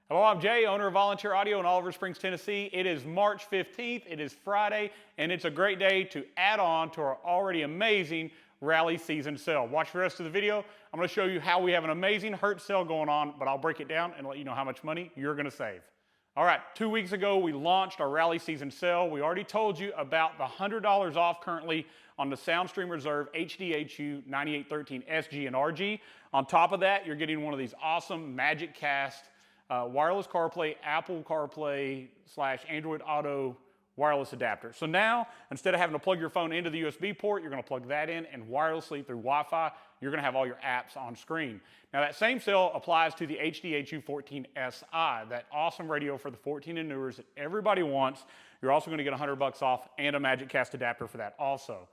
Hello, I'm Jay, owner of Volunteer Audio in Oliver Springs, Tennessee. It is March 15th, it is Friday, and it's a great day to add on to our already amazing rally season sale. Watch the rest of the video. I'm going to show you how we have an amazing Hertz sale going on, but I'll break it down and let you know how much money you're going to save. All right, 2 weeks ago we launched our rally season sale. We already told you about the $100 off currently on the Soundstream Reserve HDHU 9813 SG and RG. On top of that, you're getting one of these awesome Magic Cast wireless CarPlay, Apple CarPlay / Android Auto wireless adapter. So now, instead of having to plug your phone into the USB port, you're going to plug that in and wirelessly through Wi-Fi, you're going to have all your apps on screen. Now that same sale applies to the HDHU 14SI, that awesome radio for the 14 and newers that everybody wants. You're also going to get $100 off and a Magic Cast adapter for that also.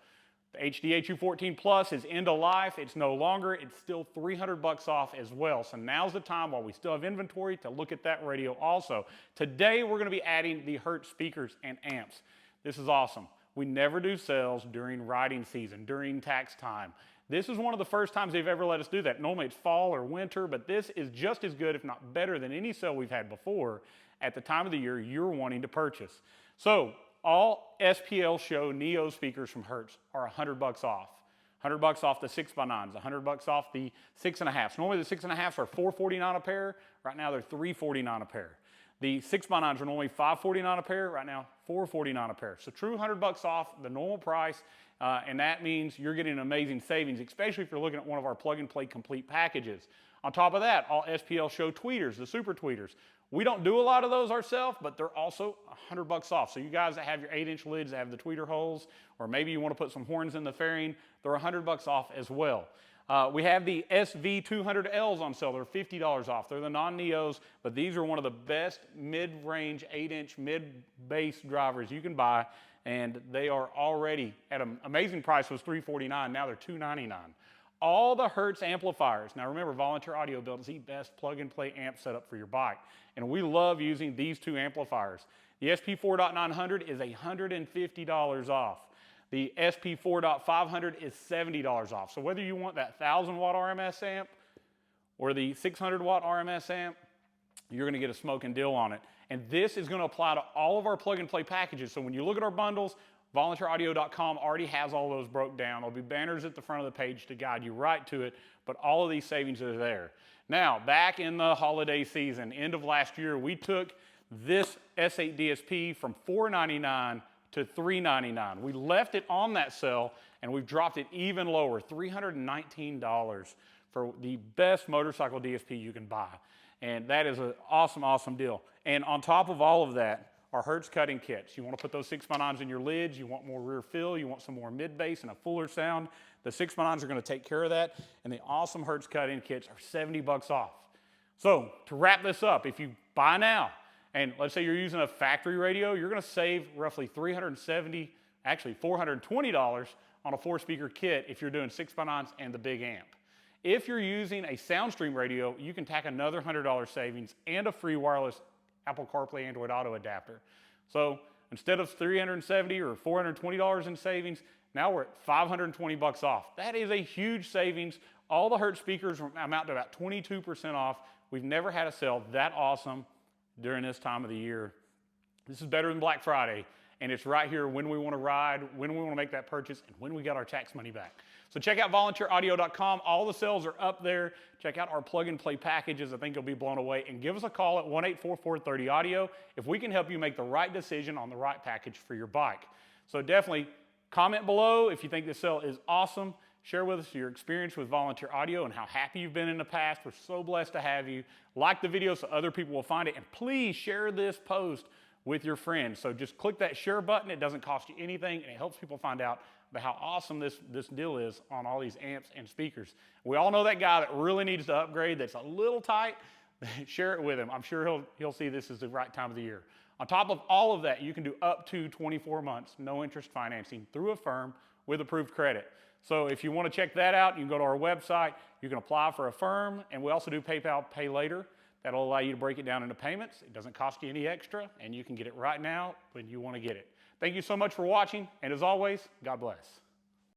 The HDHU 14 Plus is end of life. It's no longer. It's still $300 off as well. So now's the time, while we still have inventory, to look at that radio also. Today we're going to be adding the Hertz speakers and amps. This is awesome. We never do sales during riding season, during tax time. This is one of the first times they've ever let us do that. Normally it's fall or winter, but this is just as good, if not better, than any sale we've had before at the time of the year you're wanting to purchase. So all SPL Show Neo speakers from Hertz are $100 off. $100 off the 6x9s, $100 off the 6.5s. Normally the 6.5s are $449 a pair. Right now they're $349 a pair. The 6x9s are normally $549 a pair. Right now, $449 a pair. So true $100 off the normal price, and that means you're getting an amazing savings, especially if you're looking at one of our plug-and-play complete packages. On top of that, all SPL Show tweeters, the super tweeters. We don't do a lot of those ourselves, but they're also $100 off. So you guys that have your 8-inch lids that have the tweeter holes, or maybe you want to put some horns in the fairing, they're $100 off as well. We have the SV200Ls on sale. They're $50 off. They're the non-Neos, but these are one of the best mid-range 8-inch mid-bass drivers you can buy, and they are already at an amazing price. Was $349. Now they're $299. All the Hertz amplifiers. Now remember, Volunteer Audio builds the best plug-and-play amp setup for your bike, and we love using these two amplifiers. The SP4.900 is $150 off. The SP4.500 is $70 off. So whether you want that 1,000-watt RMS amp or the 600-watt RMS amp, you're going to get a smoking deal on it. And this is going to apply to all of our plug-and-play packages. So when you look at our bundles, volunteeraudio.com already has all those broke down. There'll be banners at the front of the page to guide you right to it, but all of these savings are there. Now, back in the holiday season, end of last year, we took this S8 DSP from $499 to $399. We left it on that sale, and we've dropped it even lower, $319 for the best motorcycle DSP you can buy. And that is an awesome, awesome deal. And on top of all of that, our Hertz cutting kits. You want to put those 6x9s in your lids, you want more rear fill, you want some more mid-bass and a fuller sound. The 6x9s are going to take care of that, and the awesome Hertz cutting kits are $70 off. So to wrap this up, if you buy now, and let's say you're using a factory radio, you're going to save roughly $420 on a 4-speaker kit if you're doing 6x9s and the big amp. If you're using a Soundstream radio, you can tack another $100 savings and a free wireless Apple CarPlay Android Auto adapter. So instead of $370 or $420 in savings, now we're at $520 off. That is a huge savings. All the Hertz speakers amount to about 22% off. We've never had a sale that awesome during this time of the year. This is better than Black Friday, and it's right here when we want to ride, when we want to make that purchase, and when we got our tax money back. So check out volunteeraudio.com. All the sales are up there. Check out our plug-and-play packages. I think you'll be blown away. And give us a call at 1-844-30-AUDIO if we can help you make the right decision on the right package for your bike. So definitely comment below if you think this sale is awesome. Share with us your experience with Volunteer Audio and how happy you've been in the past. We're so blessed to have you. Like the video so other people will find it. And please share this post with your friends. So just click that share button. It doesn't cost you anything, and it helps people find out about how awesome this deal is on all these amps and speakers. We all know that guy that really needs to upgrade, that's a little tight. Share it with him. I'm sure he'll see this as the right time of the year. On top of all of that, you can do up to 24 months, no interest financing through a firm with approved credit. So if you want to check that out, you can go to our website. You can apply for a firm, and we also do PayPal Pay Later. That'll allow you to break it down into payments. It doesn't cost you any extra, and you can get it right now when you want to get it. Thank you so much for watching, and as always, God bless.